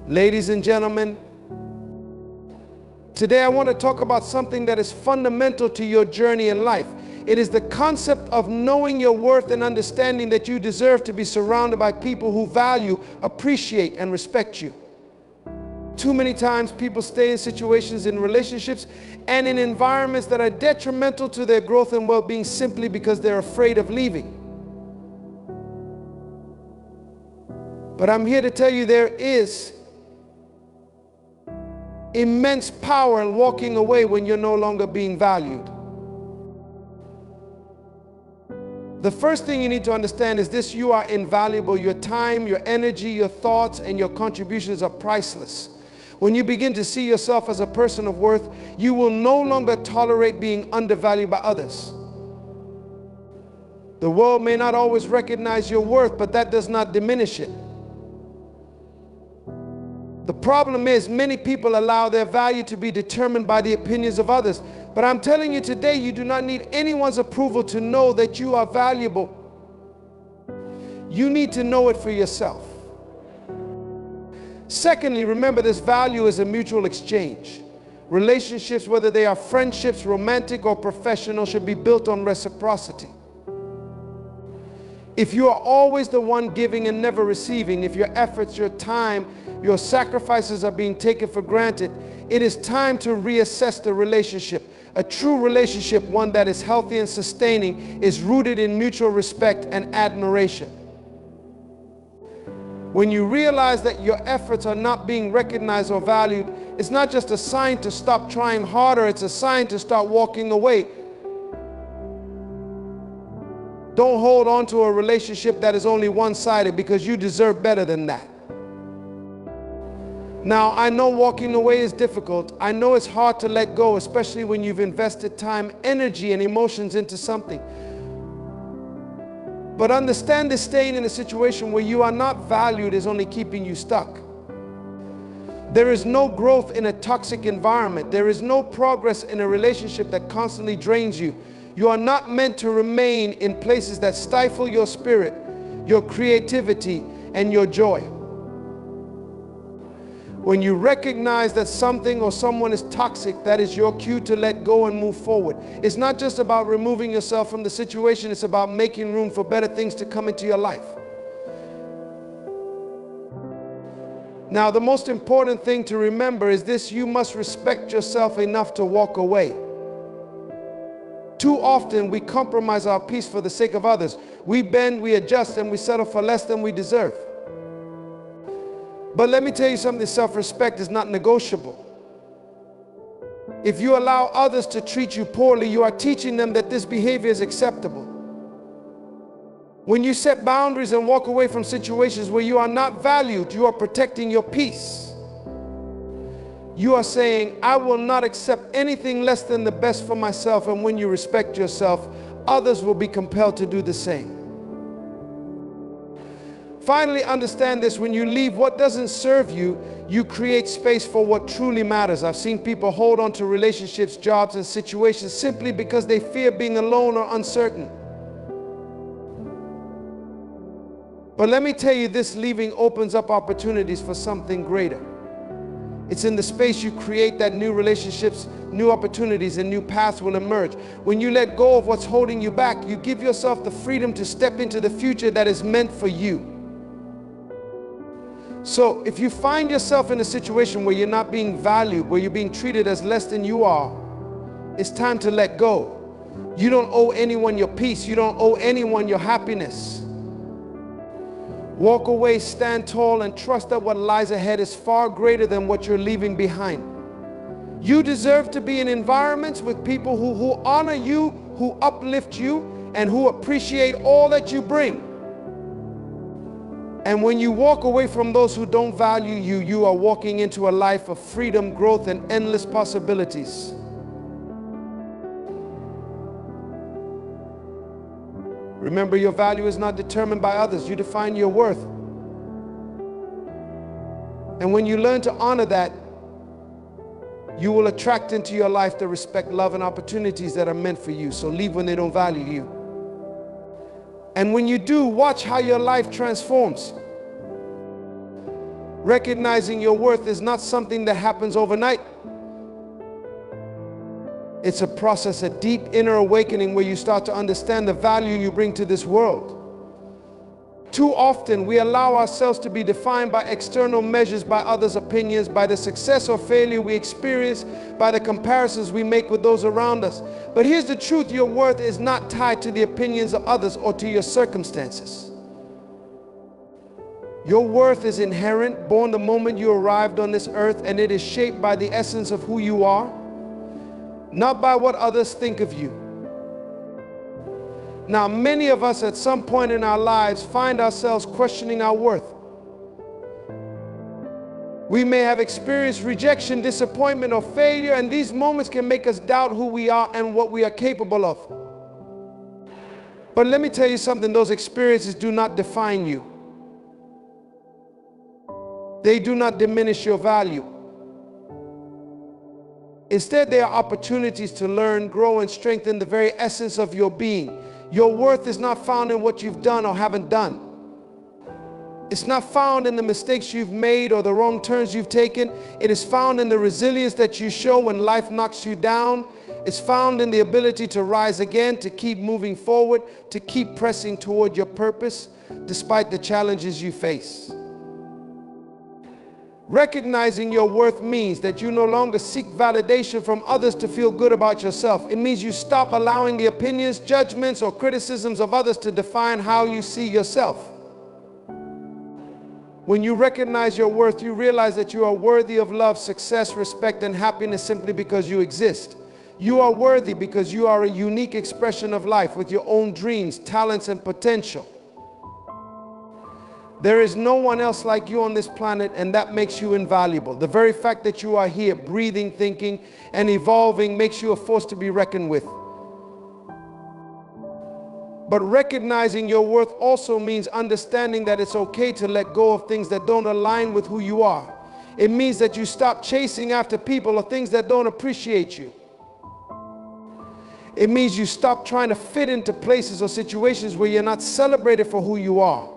Ladies and gentlemen, today I want to talk about something that is fundamental to your journey in life. It is the concept of knowing your worth and understanding that you deserve to be surrounded by people who value, appreciate, and respect you. Too many times people stay in situations, in relationships, and in environments that are detrimental to their growth and well-being simply because they're afraid of leaving. But I'm here to tell you there is immense power in walking away when you're no longer being valued. The first thing you need to understand is this: you are invaluable. Your time, your energy, your thoughts, and your contributions are priceless. When you begin to see yourself as a person of worth, you will no longer tolerate being undervalued by others. The world may not always recognize your worth, but that does not diminish it. The problem is many people allow their value to be determined by the opinions of others. But I'm telling you today, you do not need anyone's approval to know that you are valuable. You need to know it for yourself. Secondly, remember this: value is a mutual exchange. Relationships, whether they are friendships, romantic or professional, should be built on reciprocity. If you are always the one giving and never receiving, if your efforts, your time, your sacrifices are being taken for granted, it is time to reassess the relationship. A true relationship, one that is healthy and sustaining, is rooted in mutual respect and admiration. When you realize that your efforts are not being recognized or valued, it's not just a sign to stop trying harder, it's a sign to start walking away. Don't hold on to a relationship that is only one-sided, because you deserve better than that. Now, I know walking away is difficult. I know it's hard to let go, especially when you've invested time, energy, and emotions into something. But understand that staying in a situation where you are not valued is only keeping you stuck. There is no growth in a toxic environment. There is no progress in a relationship that constantly drains you. You are not meant to remain in places that stifle your spirit, your creativity, and your joy. When you recognize that something or someone is toxic, that is your cue to let go and move forward. It's not just about removing yourself from the situation, it's about making room for better things to come into your life. Now, the most important thing to remember is this: you must respect yourself enough to walk away. Too often we compromise our peace for the sake of others. We bend, we adjust, and we settle for less than we deserve. But let me tell you something: self-respect is not negotiable. If you allow others to treat you poorly, you are teaching them that this behavior is acceptable. When you set boundaries and walk away from situations where you are not valued, you are protecting your peace. You are saying, I will not accept anything less than the best for myself. And when you respect yourself, others will be compelled to do the same. Finally, understand this: when you leave what doesn't serve you, you create space for what truly matters. I've seen people hold on to relationships, jobs, and situations simply because they fear being alone or uncertain. But let me tell you, this leaving opens up opportunities for something greater. It's in the space you create that new relationships, new opportunities, and new paths will emerge. When you let go of what's holding you back, you give yourself the freedom to step into the future that is meant for you. So if you find yourself in a situation where you're not being valued, where you're being treated as less than you are, it's time to let go. You don't owe anyone your peace. You don't owe anyone your happiness. Walk away, stand tall, and trust that what lies ahead is far greater than what you're leaving behind. You deserve to be in environments with people who honor you, who uplift you, and who appreciate all that you bring. And when you walk away from those who don't value you, you are walking into a life of freedom, growth, and endless possibilities. Remember, your value is not determined by others. You define your worth. And when you learn to honor that, you will attract into your life the respect, love, and opportunities that are meant for you. So leave when they don't value you. And when you do, watch how your life transforms. Recognizing your worth is not something that happens overnight. It's a process, a deep inner awakening where you start to understand the value you bring to this world. Too often we allow ourselves to be defined by external measures, by others' opinions, by the success or failure we experience, by the comparisons we make with those around us. But here's the truth: your worth is not tied to the opinions of others or to your circumstances. Your worth is inherent, born the moment you arrived on this earth, and it is shaped by the essence of who you are, not by what others think of you. Now, many of us at some point in our lives find ourselves questioning our worth. We may have experienced rejection, disappointment, or failure, and these moments can make us doubt who we are and what we are capable of. But let me tell you something: those experiences do not define you. They do not diminish your value. Instead, they are opportunities to learn, grow, and strengthen the very essence of your being. Your worth is not found in what you've done or haven't done. It's not found in the mistakes you've made or the wrong turns you've taken. It is found in the resilience that you show when life knocks you down. It's found in the ability to rise again, to keep moving forward, to keep pressing toward your purpose despite the challenges you face. Recognizing your worth means that you no longer seek validation from others to feel good about yourself. It means you stop allowing the opinions, judgments, or criticisms of others to define how you see yourself. When you recognize your worth, you realize that you are worthy of love, success, respect, and happiness simply because you exist. You are worthy because you are a unique expression of life with your own dreams, talents, and potential. There is no one else like you on this planet, and that makes you invaluable. The very fact that you are here, breathing, thinking, and evolving makes you a force to be reckoned with. But recognizing your worth also means understanding that it's okay to let go of things that don't align with who you are. It means that you stop chasing after people or things that don't appreciate you. It means you stop trying to fit into places or situations where you're not celebrated for who you are.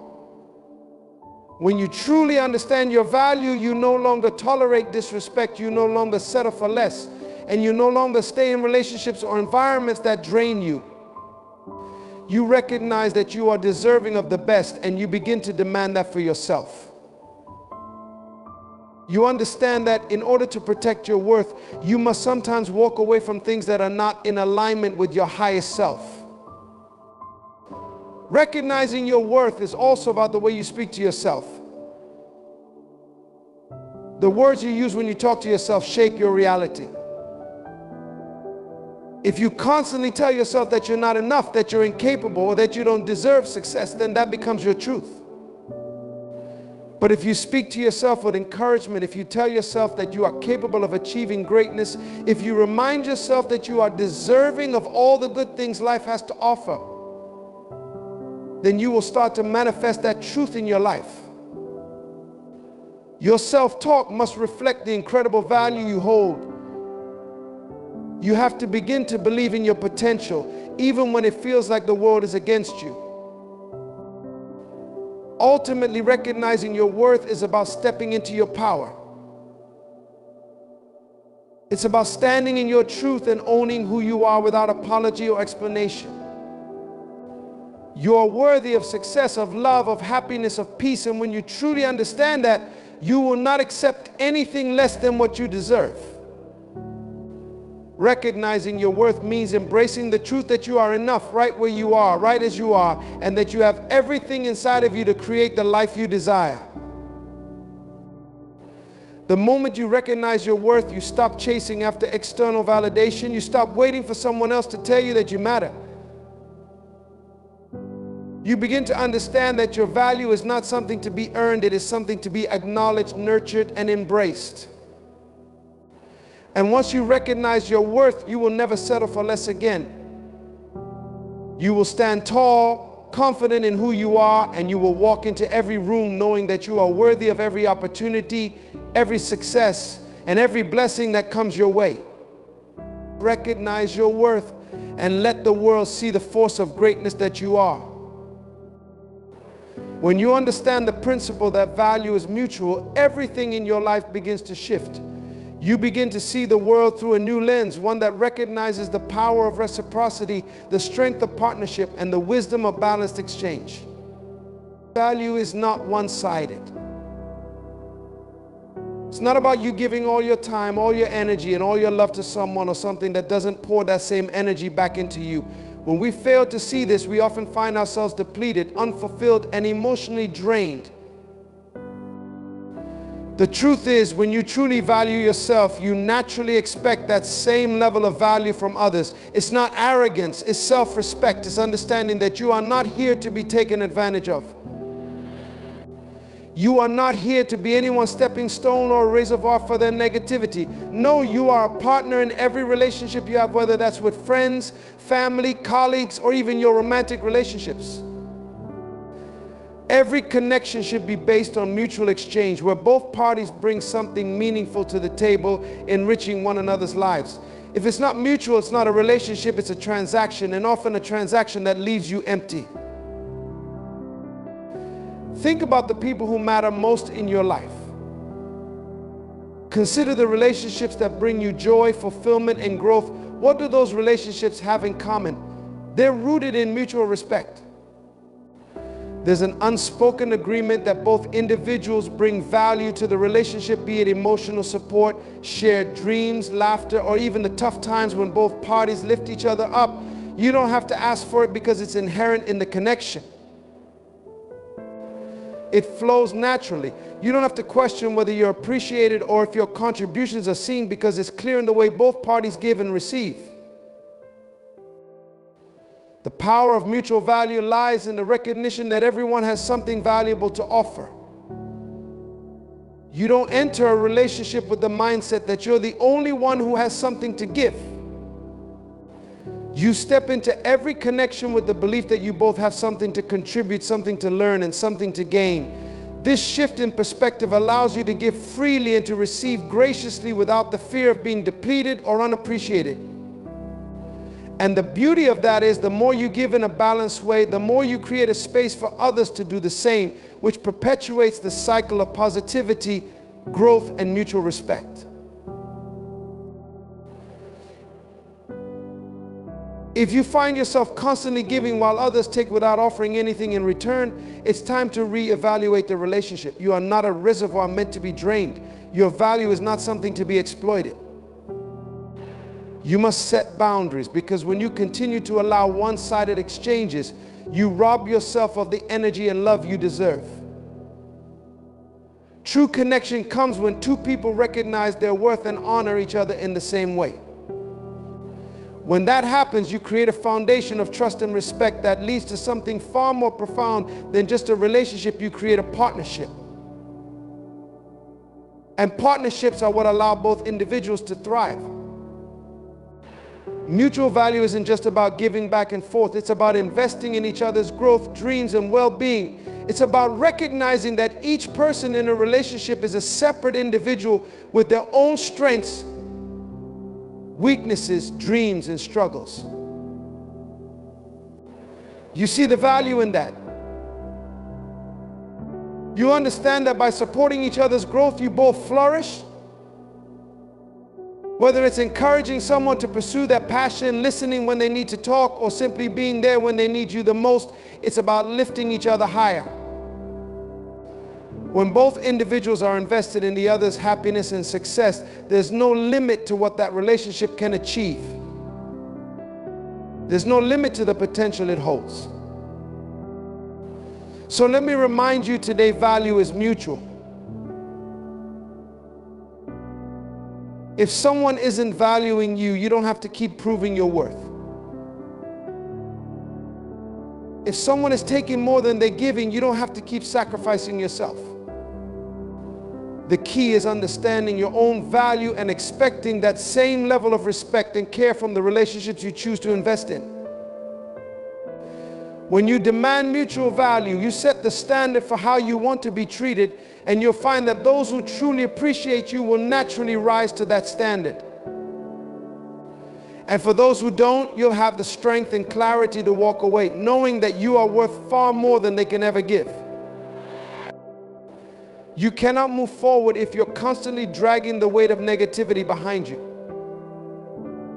When you truly understand your value, you no longer tolerate disrespect, you no longer settle for less, and you no longer stay in relationships or environments that drain you. You recognize that you are deserving of the best, and you begin to demand that for yourself. You understand that in order to protect your worth, you must sometimes walk away from things that are not in alignment with your highest self. Recognizing your worth is also about the way you speak to yourself. The words you use when you talk to yourself shape your reality. If you constantly tell yourself that you're not enough, that you're incapable, or that you don't deserve success, then that becomes your truth. But if you speak to yourself with encouragement, if you tell yourself that you are capable of achieving greatness, if you remind yourself that you are deserving of all the good things life has to offer, then you will start to manifest that truth in your life. Your self-talk must reflect the incredible value you hold. You have to begin to believe in your potential, even when it feels like the world is against you. Ultimately, recognizing your worth is about stepping into your power. It's about standing in your truth and owning who you are without apology or explanation. You are worthy of success, of love, of happiness, of peace, and when you truly understand that, you will not accept anything less than what you deserve. Recognizing your worth means embracing the truth that you are enough right where you are, right as you are, and that you have everything inside of you to create the life you desire. The moment you recognize your worth, you stop chasing after external validation. You stop waiting for someone else to tell you that you matter. You begin to understand that your value is not something to be earned, it is something to be acknowledged, nurtured, and embraced. And once you recognize your worth, you will never settle for less again. You will stand tall, confident in who you are, and you will walk into every room knowing that you are worthy of every opportunity, every success, and every blessing that comes your way. Recognize your worth and let the world see the force of greatness that you are. When you understand the principle that value is mutual, everything in your life begins to shift. You begin to see the world through a new lens, one that recognizes the power of reciprocity, the strength of partnership, and the wisdom of balanced exchange. Value is not one-sided. It's not about you giving all your time, all your energy, and all your love to someone or something that doesn't pour that same energy back into you. When we fail to see this, we often find ourselves depleted, unfulfilled, and emotionally drained. The truth is, when you truly value yourself, you naturally expect that same level of value from others. It's not arrogance, it's self-respect. It's understanding that you are not here to be taken advantage of. You are not here to be anyone's stepping stone or a reservoir for their negativity. No, you are a partner in every relationship you have, whether that's with friends, family, colleagues, or even your romantic relationships. Every connection should be based on mutual exchange, where both parties bring something meaningful to the table, enriching one another's lives. If it's not mutual, it's not a relationship, it's a transaction, and often a transaction that leaves you empty. Think about the people who matter most in your life. Consider the relationships that bring you joy, fulfillment, and growth. What do those relationships have in common? They're rooted in mutual respect. There's an unspoken agreement that both individuals bring value to the relationship, be it emotional support, shared dreams, laughter, or even the tough times when both parties lift each other up. You don't have to ask for it because it's inherent in the connection. It flows naturally. You don't have to question whether you're appreciated or if your contributions are seen, because it's clear in the way both parties give and receive. The power of mutual value lies in the recognition that everyone has something valuable to offer. You don't enter a relationship with the mindset that you're the only one who has something to give. You step into every connection with the belief that you both have something to contribute, something to learn, and something to gain. This shift in perspective allows you to give freely and to receive graciously without the fear of being depleted or unappreciated. And the beauty of that is, the more you give in a balanced way, the more you create a space for others to do the same, which perpetuates the cycle of positivity, growth, and mutual respect. If you find yourself constantly giving while others take without offering anything in return, it's time to reevaluate the relationship. You are not a reservoir meant to be drained. Your value is not something to be exploited. You must set boundaries, because when you continue to allow one-sided exchanges, you rob yourself of the energy and love you deserve. True connection comes when two people recognize their worth and honor each other in the same way. When that happens, you create a foundation of trust and respect that leads to something far more profound than just a relationship. You create a partnership. And partnerships are what allow both individuals to thrive. Mutual value isn't just about giving back and forth. It's about investing in each other's growth, dreams, and well-being. It's about recognizing that each person in a relationship is a separate individual with their own strengths, weaknesses, dreams, and struggles. You see the value in that. You understand that by supporting each other's growth, you both flourish. Whether it's encouraging someone to pursue their passion, listening when they need to talk, or simply being there when they need you the most, it's about lifting each other higher. When both individuals are invested in the other's happiness and success, there's no limit to what that relationship can achieve. There's no limit to the potential it holds. So let me remind you today, value is mutual. If someone isn't valuing you, you don't have to keep proving your worth. If someone is taking more than they're giving, you don't have to keep sacrificing yourself. The key is understanding your own value and expecting that same level of respect and care from the relationships you choose to invest in. When you demand mutual value, you set the standard for how you want to be treated, and you'll find that those who truly appreciate you will naturally rise to that standard. And for those who don't, you'll have the strength and clarity to walk away, knowing that you are worth far more than they can ever give. You cannot move forward if you're constantly dragging the weight of negativity behind you.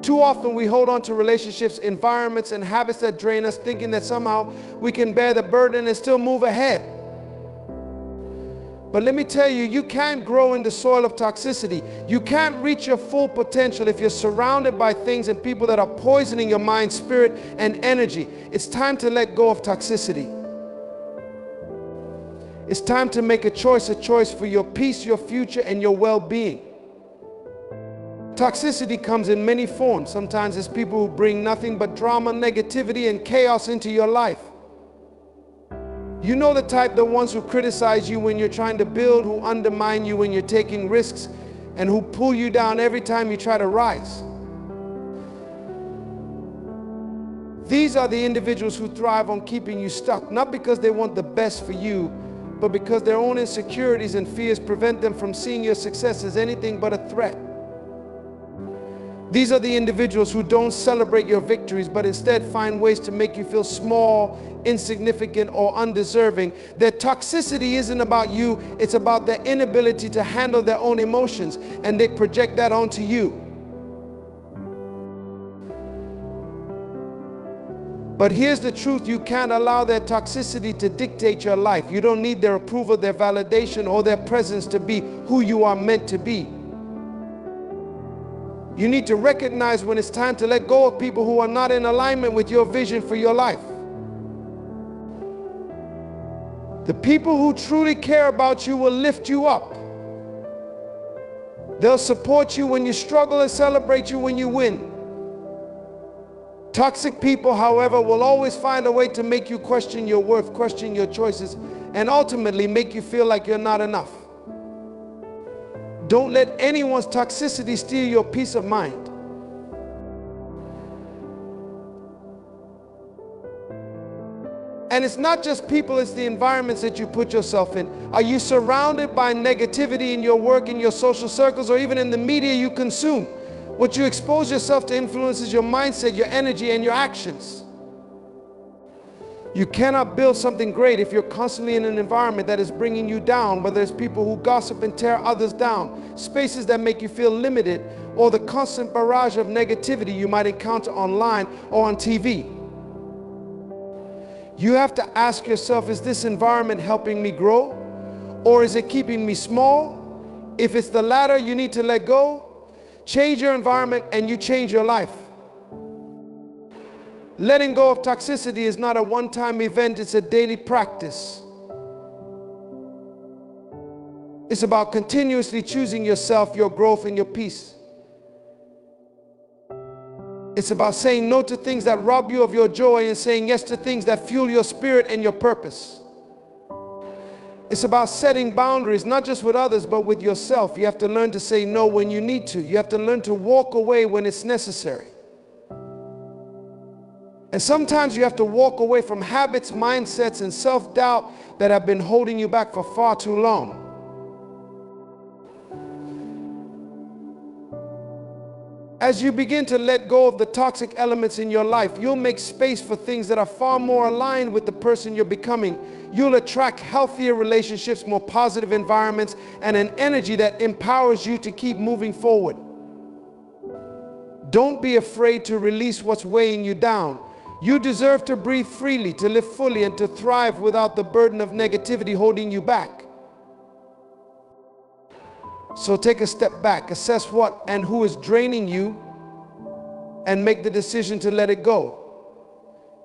Too often we hold on to relationships, environments, and habits that drain us, thinking that somehow we can bear the burden and still move ahead. But let me tell you, you can't grow in the soil of toxicity. You can't reach your full potential if you're surrounded by things and people that are poisoning your mind, spirit, and energy. It's time to let go of toxicity. It's time to make a choice for your peace, your future, and your well-being. Toxicity comes in many forms. Sometimes it's people who bring nothing but drama, negativity, and chaos into your life. You know the type, the ones who criticize you when you're trying to build, who undermine you when you're taking risks, and who pull you down every time you try to rise. These are the individuals who thrive on keeping you stuck, not because they want the best for you, but because their own insecurities and fears prevent them from seeing your success as anything but a threat. These are the individuals who don't celebrate your victories, but instead find ways to make you feel small, insignificant, or undeserving. Their toxicity isn't about you, it's about their inability to handle their own emotions, and they project that onto you. But here's the truth, you can't allow their toxicity to dictate your life. You don't need their approval, their validation, or their presence to be who you are meant to be. You need to recognize when it's time to let go of people who are not in alignment with your vision for your life. The people who truly care about you will lift you up. They'll support you when you struggle and celebrate you when you win. Toxic people, however, will always find a way to make you question your worth, question your choices, and ultimately make you feel like you're not enough. Don't let anyone's toxicity steal your peace of mind. And it's not just people, it's the environments that you put yourself in. Are you surrounded by negativity in your work, in your social circles, or even in the media you consume? What you expose yourself to influences your mindset, your energy, and your actions. You cannot build something great if you're constantly in an environment that is bringing you down, whether it's people who gossip and tear others down, spaces that make you feel limited, or the constant barrage of negativity you might encounter online or on TV. You have to ask yourself, is this environment helping me grow, or is it keeping me small? If it's the latter, you need to let go. Change your environment and you change your life. Letting go of toxicity is not a one-time event, it's a daily practice. It's about continuously choosing yourself, your growth, and your peace. It's about saying no to things that rob you of your joy and saying yes to things that fuel your spirit and your purpose. It's about setting boundaries, not just with others, but with yourself. You have to learn to say no when you need to. You have to learn to walk away when it's necessary. And sometimes you have to walk away from habits, mindsets, and self-doubt that have been holding you back for far too long. As you begin to let go of the toxic elements in your life, you'll make space for things that are far more aligned with the person you're becoming. You'll attract healthier relationships, more positive environments, and an energy that empowers you to keep moving forward. Don't be afraid to release what's weighing you down. You deserve to breathe freely, to live fully, and to thrive without the burden of negativity holding you back. So take a step back, assess what and who is draining you, and make the decision to let it go.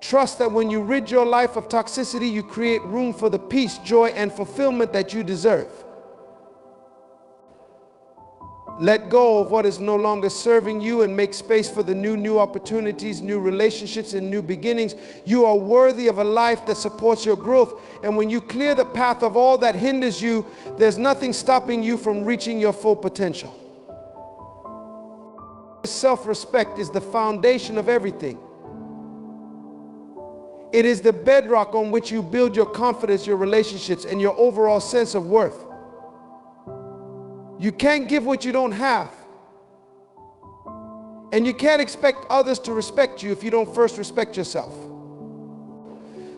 Trust that when you rid your life of toxicity, you create room for the peace, joy, and fulfillment that you deserve. Let go of what is no longer serving you and make space for the new opportunities, new relationships, and new beginnings. You are worthy of a life that supports your growth. And when you clear the path of all that hinders you, there's nothing stopping you from reaching your full potential. Self-respect is the foundation of everything. It is the bedrock on which you build your confidence, your relationships, and your overall sense of worth. You can't give what you don't have. And you can't expect others to respect you if you don't first respect yourself.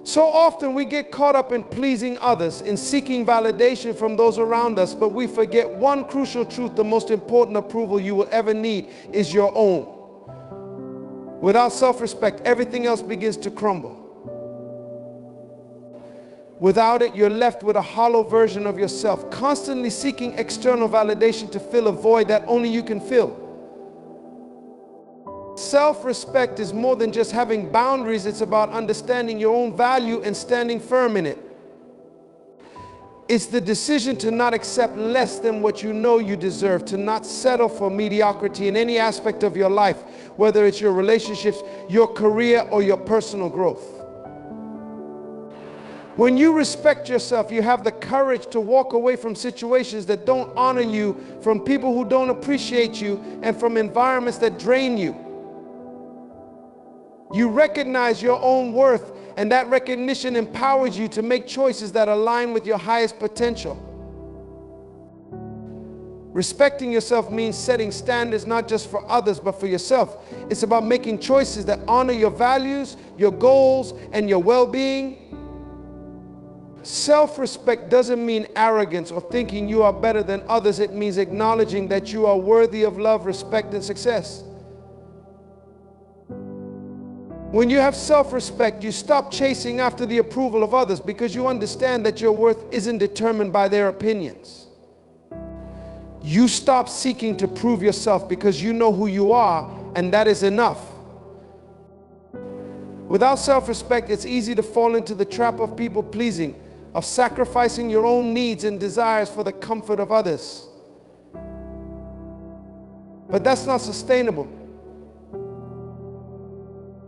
So often we get caught up in pleasing others, in seeking validation from those around us, but we forget one crucial truth: the most important approval you will ever need is your own. Without self-respect, everything else begins to crumble. Without it, you're left with a hollow version of yourself, constantly seeking external validation to fill a void that only you can fill. Self-respect is more than just having boundaries. It's about understanding your own value and standing firm in it. It's the decision to not accept less than what you know you deserve, to not settle for mediocrity in any aspect of your life, whether it's your relationships, your career, or your personal growth. When you respect yourself, you have the courage to walk away from situations that don't honor you, from people who don't appreciate you, and from environments that drain you. You recognize your own worth, and that recognition empowers you to make choices that align with your highest potential. Respecting yourself means setting standards not just for others, but for yourself. It's about making choices that honor your values, your goals, and your well-being. Self-respect doesn't mean arrogance or thinking you are better than others. It means acknowledging that you are worthy of love, respect, and success. When you have self-respect, you stop chasing after the approval of others, because you understand that your worth isn't determined by their opinions. You stop seeking to prove yourself because you know who you are, and that is enough. Without self-respect, it's easy to fall into the trap of people-pleasing, of sacrificing your own needs and desires for the comfort of others. But that's not sustainable.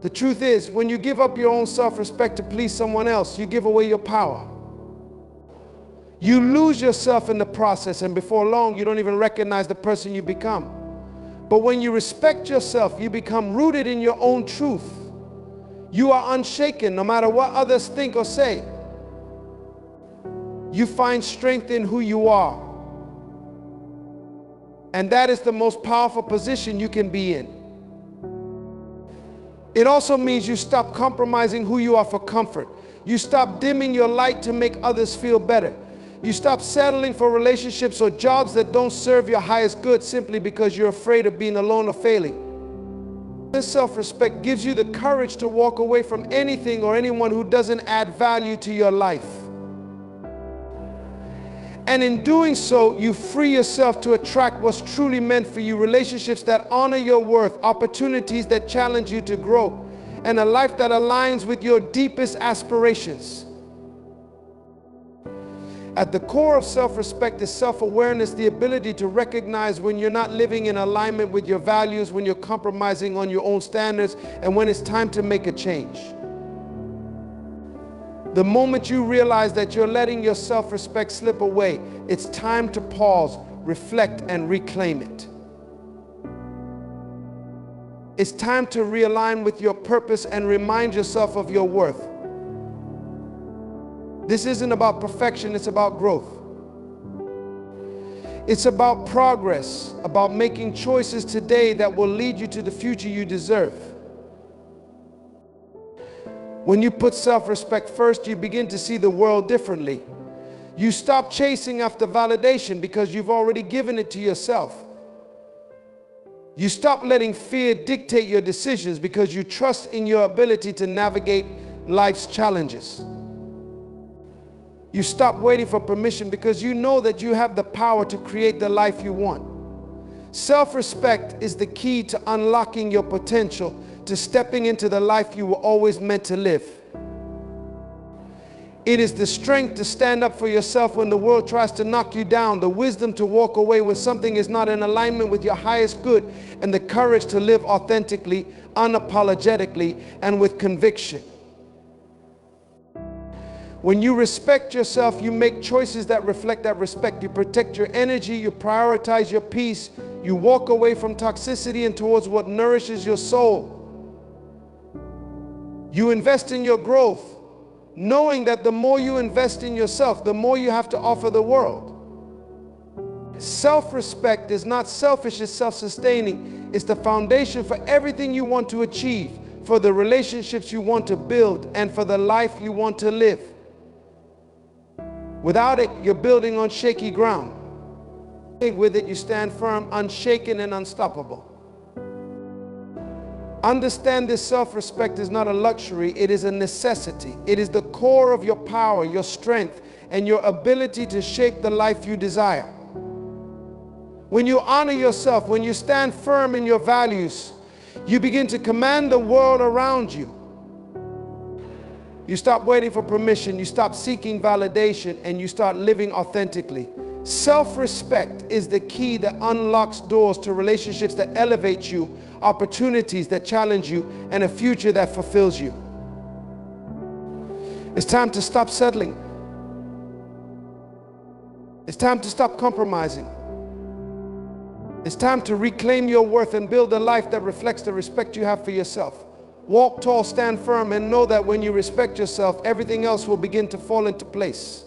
The truth is, when you give up your own self-respect to please someone else, you give away your power. You lose yourself in the process, and before long, you don't even recognize the person you become. But when you respect yourself, you become rooted in your own truth. You are unshaken no matter what others think or say. You find strength in who you are. And that is the most powerful position you can be in. It also means you stop compromising who you are for comfort. You stop dimming your light to make others feel better. You stop settling for relationships or jobs that don't serve your highest good simply because you're afraid of being alone or failing. This self-respect gives you the courage to walk away from anything or anyone who doesn't add value to your life. And in doing so, you free yourself to attract what's truly meant for you: relationships that honor your worth, opportunities that challenge you to grow, and a life that aligns with your deepest aspirations. At the core of self-respect is self-awareness, the ability to recognize when you're not living in alignment with your values, when you're compromising on your own standards, and when it's time to make a change. The moment you realize that you're letting your self-respect slip away, it's time to pause, reflect, and reclaim it. It's time to realign with your purpose and remind yourself of your worth. This isn't about perfection, it's about growth. It's about progress, about making choices today that will lead you to the future you deserve. When you put self-respect first, you begin to see the world differently. You stop chasing after validation because you've already given it to yourself. You stop letting fear dictate your decisions because you trust in your ability to navigate life's challenges. You stop waiting for permission because you know that you have the power to create the life you want. Self-respect is the key to unlocking your potential, to stepping into the life you were always meant to live. It is the strength to stand up for yourself when the world tries to knock you down, the wisdom to walk away when something is not in alignment with your highest good, and the courage to live authentically, unapologetically, and with conviction. When you respect yourself, you make choices that reflect that respect. You protect your energy, you prioritize your peace, you walk away from toxicity and towards what nourishes your soul. You invest in your growth, knowing that the more you invest in yourself, the more you have to offer the world. Self-respect is not selfish, it's self-sustaining. It's the foundation for everything you want to achieve: for the relationships you want to build and for the life you want to live. Without it, you're building on shaky ground. With it, you stand firm, unshaken and unstoppable. Understand this self-respect is not a luxury, it is a necessity. It is the core of your power, your strength, and your ability to shape the life you desire. When you honor yourself, when you stand firm in your values, you begin to command the world around you. You stop waiting for permission, you stop seeking validation, and you start living authentically. Self-respect is the key that unlocks doors to relationships that elevate you, opportunities that challenge you, and a future that fulfills you. It's time to stop settling. It's time to stop compromising. It's time to reclaim your worth and build a life that reflects the respect you have for yourself. Walk tall, stand firm, and know that when you respect yourself, everything else will begin to fall into place.